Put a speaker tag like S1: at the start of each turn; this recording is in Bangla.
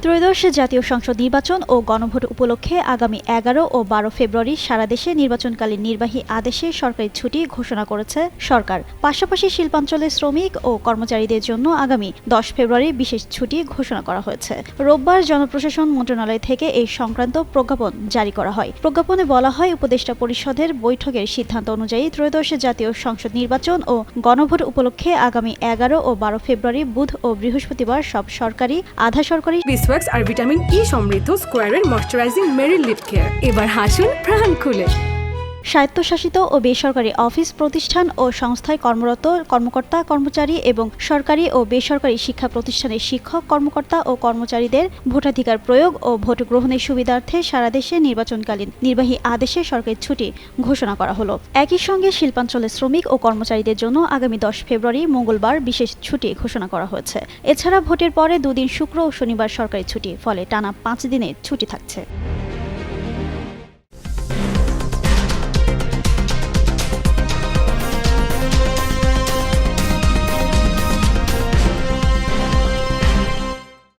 S1: ত্রয়োদশ জাতীয় সংসদ নির্বাচন ও গণভোট উপলক্ষে আগামী ১১ ও ১২ ফেব্রুয়ারি সারা দেশে নির্বাচনকালীন নির্বাহী আদেশে সরকারি ছুটি ঘোষণা করেছে সরকার। পাশাপাশি শিল্পাঞ্চলের শ্রমিক ও কর্মচারীদের জন্য আগামী ১০ ফেব্রুয়ারি বিশেষ ছুটি ঘোষণা করা হয়েছে। রোববার জনপ্রশাসন মন্ত্রণালয় থেকে এই সংক্রান্ত প্রজ্ঞাপন জারি করা হয়। প্রজ্ঞাপনে বলা হয়, উপদেষ্টা পরিষদের বৈঠকের সিদ্ধান্ত অনুযায়ী ত্রয়োদশ জাতীয় সংসদ নির্বাচন ও গণভোট উপলক্ষে আগামী ১১ ও ১২ ফেব্রুয়ারি বুধ ও বৃহস্পতিবার সব সরকারি, আধা সরকারি
S2: বিসওয়াক্স আর ভিটামিন ই সমৃদ্ধ স্কোয়ারের ময়শ্চারাইজিং মেরি লিপ কেয়ার। এবার হাসুন প্রাণ খুলে।
S1: স্বায়ত্তশাসিত ও বেসরকারি অফিস, প্রতিষ্ঠান ও সংস্থায় কর্মরত কর্মকর্তা কর্মচারী এবং সরকারি ও বেসরকারি শিক্ষা প্রতিষ্ঠানের শিক্ষক কর্মকর্তা ও কর্মচারীদের ভোটাধিকার প্রয়োগ ও ভোট গ্রহণের সুবিধার্থে সারা দেশে নির্বাচনকালীন নির্বাহী আদেশে সরকারি ছুটি ঘোষণা করা হলো। একই সঙ্গে শিল্পাঞ্চলের শ্রমিক ও কর্মচারীদের জন্য আগামী ১০ ফেব্রুয়ারি মঙ্গলবার বিশেষ ছুটি ঘোষণা করা হয়েছে। এছাড়া ভোটের পরে দুদিন শুক্র ও শনিবার সরকারি ছুটি, ফলে টানা ৫ দিনের ছুটি থাকছে।